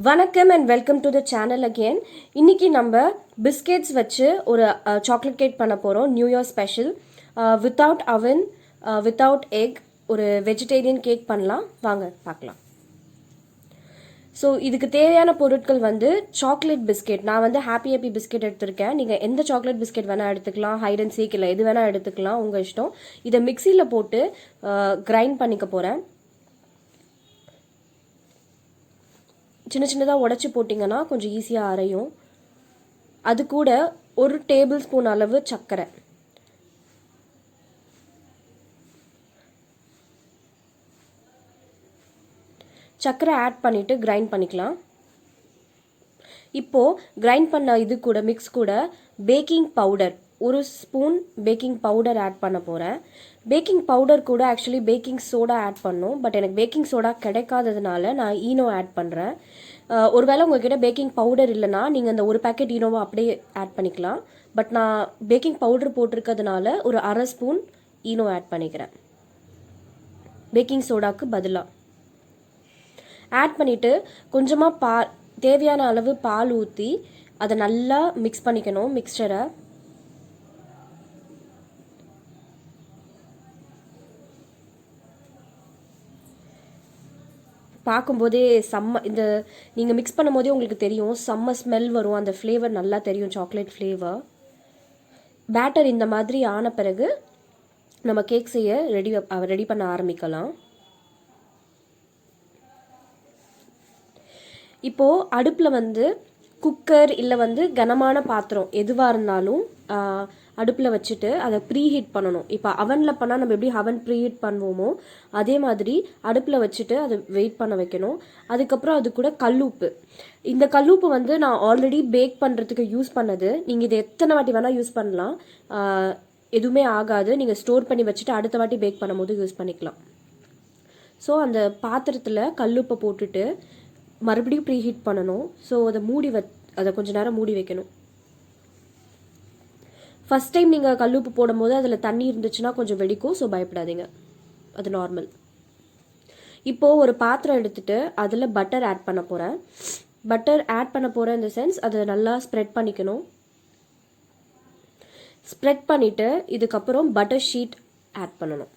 வணக்கம் and welcome to the channel again. இன்னைக்கு நம்ம பிஸ்கெட்ஸ் வச்சு ஒரு சாக்லேட் கேக் பண்ண போகிறோம். New year special. வித்தவுட் அவன், வித்தவுட் எக், ஒரு வெஜிடேரியன் கேக் பண்ணலாம். வாங்க பார்க்கலாம். ஸோ இதுக்கு தேவையான பொருட்கள் வந்து சாக்லேட் பிஸ்கெட். நான் வந்து ஹாப்பி பிஸ்கெட் எடுத்திருக்கேன். நீங்கள் எந்த சாக்லேட் பிஸ்கெட் வேணால் எடுத்துக்கலாம். ஹைட் அண்ட் சீக் இல்லை, எது வேணால் எடுத்துக்கலாம், உங்கள் இஷ்டம். இதை மிக்சியில் போட்டு கிரைண்ட் பண்ணிக்க போகிறேன். சின்ன சின்னதாக உடச்சி போட்டிங்கன்னா கொஞ்சம் ஈஸியாக அரையும். அது கூட ஒரு டேபிள் ஸ்பூன் அளவு சர்க்கரை, ஆட் பண்ணிவிட்டு கிரைண்ட் பண்ணிக்கலாம். இப்போது கிரைண்ட் பண்ண இது கூட மிக்ஸ் கூட பேக்கிங் பவுடர், ஒரு ஸ்பூன் பேக்கிங் பவுடர் ஆட் பண்ண போகிறேன். பேக்கிங் பவுடர் கூட ஆக்சுவலி பேக்கிங் சோடா ஆட் பண்ணோம். பட் எனக்கு பேக்கிங் சோடா கிடைக்காததுனால நான் ஈனோ ஆட் பண்ணுறேன். ஒருவேளை உங்கள்கிட்ட பேக்கிங் பவுடர் இல்லைனா நீங்கள் அந்த ஒரு பேக்கெட் ஈனோவை அப்படியே ஆட் பண்ணிக்கலாம். பட் நான் பேக்கிங் பவுடர் போட்டிருக்கிறதுனால ஒரு அரை ஸ்பூன் ஈனோ ஆட் பண்ணிக்கிறேன் பேக்கிங் சோடாவுக்கு பதிலாக. ஆட் பண்ணிவிட்டு கொஞ்சமாக தேவையான அளவு பால் ஊற்றி அதை நல்லா மிக்ஸ் பண்ணிக்கணும் மிக்சரை. பார்க்கும்போதே இந்த நீங்கள் மிக்ஸ் பண்ணும்போதே உங்களுக்கு தெரியும், செம்ம ஸ்மெல் வரும். அந்த ஃப்ளேவர் நல்லா தெரியும், சாக்லேட் ஃப்ளேவர். பேட்டர் இந்த மாதிரி ஆன பிறகு நம்ம கேக் செய்ய ரெடி பண்ண ஆரம்பிக்கலாம். இப்போது அடுப்பில் வந்து குக்கர் இல்லை வந்து கனமான பாத்திரம் எதுவாக இருந்தாலும் அடுப்பில் வச்சுட்டு அதை ப்ரீஹீட் பண்ணணும். இப்போ அவனில் பண்ணால் நம்ம எப்படி அவன் ப்ரீஹீட் பண்ணுவோமோ அதே மாதிரி அடுப்பில் வச்சுட்டு அதை வெயிட் பண்ண வைக்கணும். அதுக்கப்புறம் அது கூட கல்லுப்பு. இந்த கல்லுப்பு வந்து நான் ஆல்ரெடி பேக் பண்ணுறதுக்கு யூஸ் பண்ணது. நீங்கள் இதை எத்தனை வாட்டி வேணால் யூஸ் பண்ணலாம், எதுவுமே ஆகாது. நீங்கள் ஸ்டோர் பண்ணி வச்சுட்டு அடுத்த வாட்டி பேக் பண்ணும்போது யூஸ் பண்ணிக்கலாம். ஸோ அந்த பாத்திரத்தில் கல்லுப்பை போட்டுட்டு மறுபடியும் ப்ரீஹீட் பண்ணணும். ஸோ அதை கொஞ்சம் நேரம் மூடி வைக்கணும். ஃபஸ்ட் டைம் நீங்கள் கல்லுப்பு போடும்போது அதில் தண்ணி இருந்துச்சுன்னா கொஞ்சம் வெடிக்கும். ஸோ பயப்படாதீங்க, அது நார்மல். இப்போது ஒரு பாத்திரம் எடுத்துகிட்டு அதில் பட்டர் ஆட் பண்ண போகிறேன். இந்த சென்ஸ் அதை நல்லா ஸ்ப்ரெட் பண்ணிக்கணும். ஸ்ப்ரெட் பண்ணிவிட்டு இதுக்கப்புறம் பட்டர் ஷீட் ஆட் பண்ணணும்.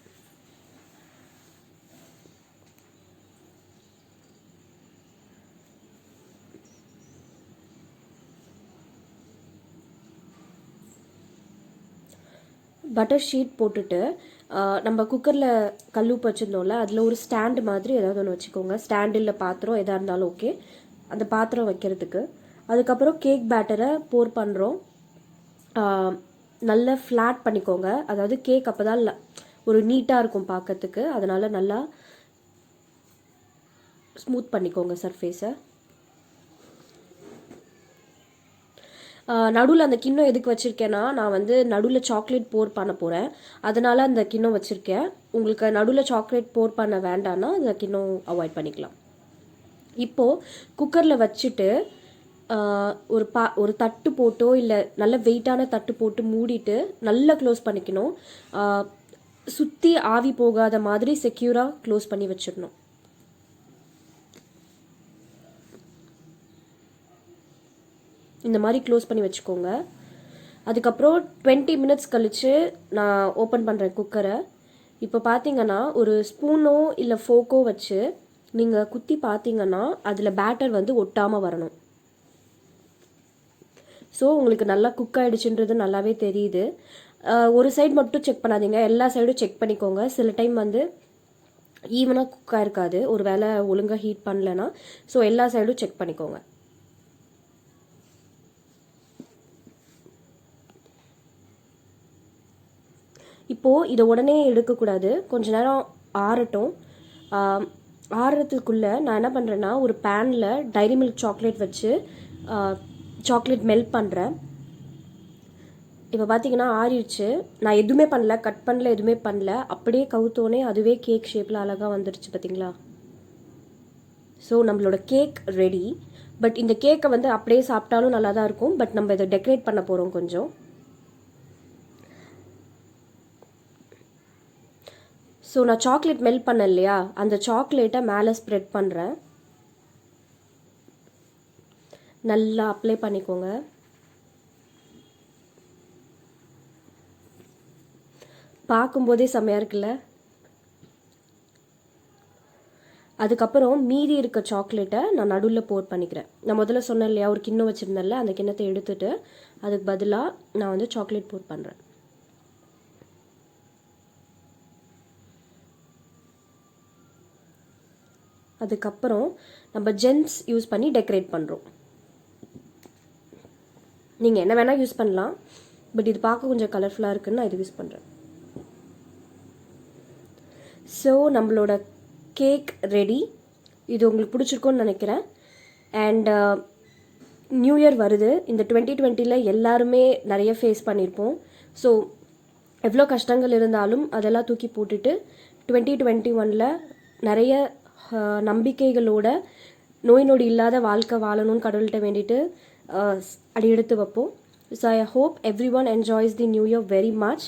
பட்டர் ஷீட் போட்டுட்டு நம்ம குக்கரில் கல்லுப்பு வச்சுருந்தோம்ல, அதில் ஒரு ஸ்டாண்டு மாதிரி ஏதாவது ஒன்று வச்சுக்கோங்க. ஸ்டாண்டு இல்லை பாத்திரம் எதாக இருந்தாலும் ஓகே, அந்த பாத்திரம் வைக்கிறதுக்கு. அதுக்கப்புறம் கேக் பேட்டரை போர் பண்ணுறோம். நல்லா ஃப்ளாட் பண்ணிக்கோங்க. அதாவது கேக் அப்போ தான் ஒரு நீட்டாக இருக்கும் பார்க்கறதுக்கு. அதனால் நல்லா ஸ்மூத் பண்ணிக்கோங்க சர்ஃபேஸை. நடுவில் அந்த கிண்ணம் எதுக்கு வச்சுருக்கேன்னா, நான் வந்து நடுவில் சாக்லேட் போர் பண்ண போகிறேன். அதனால் அந்த கிண்ணம் வச்சுருக்கேன். உங்களுக்கு நடுவில் சாக்லேட் போர் பண்ண வேண்டான்னா அந்த கிண்ணம் அவாய்ட் பண்ணிக்கலாம். இப்போது குக்கரில் வச்சுட்டு ஒரு தட்டு போட்டோ இல்லை நல்ல வெயிட்டான தட்டு போட்டு மூடிட்டு நல்லா க்ளோஸ் பண்ணிக்கணும். சுற்றி ஆவி போகாத மாதிரி செக்யூராக க்ளோஸ் பண்ணி வச்சிடணும். இந்த மாதிரி க்ளோஸ் பண்ணி வச்சுக்கோங்க. அதுக்கப்புறம் 20 மினிட்ஸ் கழித்து நான் ஓப்பன் பண்ணுறேன் குக்கரை. இப்போ பார்த்தீங்கன்னா ஒரு ஸ்பூனோ இல்லை ஃபோக்கோ வச்சு நீங்கள் குத்தி பார்த்தீங்கன்னா அதில் பேட்டர் வந்து ஒட்டாமல் வரணும். ஸோ உங்களுக்கு நல்லா குக் ஆகிடுச்சுன்றது நல்லாவே தெரியுது. ஒரு சைடு மட்டும் செக் பண்ணாதீங்க, எல்லா சைடும் செக் பண்ணிக்கோங்க. சில டைம் வந்து ஈவனாக குக்காக இருக்காது, ஒரு வேளை ஒழுங்காக ஹீட் பண்ணலைன்னா. ஸோ எல்லா சைடும் செக் பண்ணிக்கோங்க. இப்போது இதை உடனே எடுக்கக்கூடாது, கொஞ்ச நேரம் ஆறட்டும். ஆறுறதுக்குள்ளே நான் என்ன பண்ணுறேன்னா ஒரு பேனில் டைரி மில்க் சாக்லேட் வச்சு சாக்லேட் மெல்ட் பண்ணுறேன். இப்போ பார்த்தீங்கன்னா ஆறிடுச்சு. நான் எதுவுமே பண்ணல, கட் பண்ணல, எதுவுமே பண்ணல. அப்படியே கவுத்தோனே அதுவே கேக் ஷேப்பில் அழகாக வந்துடுச்சு பார்த்தீங்களா. ஸோ நம்மளோட கேக் ரெடி. பட் இந்த கேக்கை வந்து அப்படியே சாப்பிட்டாலும் நல்லா தான் இருக்கும். பட் நம்ம இதை டெக்கரேட் பண்ண போகிறோம் கொஞ்சம். ஸோ நான் சாக்லேட் மெல்ட் பண்ணேன் இல்லையா, அந்த சாக்லேட்டை மேலே ஸ்ப்ரெட் பண்ணுறேன். நல்லா அப்ளை பண்ணிக்கோங்க. பார்க்கும்போதே செம்மையாக இருக்குல்ல. அதுக்கப்புறம் மீதி இருக்க சாக்லேட்டை நான் நடுவில் போர் பண்ணிக்கிறேன். நான் முதல்ல சொன்னேன் இல்லையா, ஒரு கிண்ணம் வச்சுருந்தேன்ல, அந்த கிண்ணத்தை எடுத்துட்டு அதுக்கு பதிலாக நான் வந்து சாக்லேட் போர் பண்ணுறேன். அதுக்கப்புறம் நம்ம ஜெம்ஸ் யூஸ் பண்ணி டெக்கரேட் பண்ணுறோம். நீங்கள் என்ன வேணால் யூஸ் பண்ணலாம், பட் இது பார்க்க கொஞ்சம் கலர்ஃபுல்லாக இருக்குன்னு நான் இது யூஸ் பண்ணுறேன். ஸோ நம்மளோட கேக் ரெடி. இது உங்களுக்கு பிடிச்சிருக்கும்னு நினைக்கிறேன். அண்ட் நியூ இயர் வருது. இந்த 2020 எல்லாருமே நிறைய ஃபேஸ் பண்ணியிருப்போம். ஸோ எவ்வளோ கஷ்டங்கள் இருந்தாலும் அதெல்லாம் தூக்கி போட்டுட்டு 2021 நிறைய நம்பிக்கைகளோட நோய் நொடி இல்லாத வாழ்க்கை வாழணும்னு கடவுள்கிட்ட வேண்டிட்டு அடி எடுத்து வைப்போம். So I hope every one enjoys the new year very much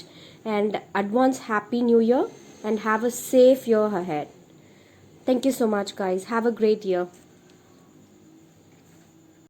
and advance happy new year and have a safe year ahead. Thank you so much, guys. Have a great year.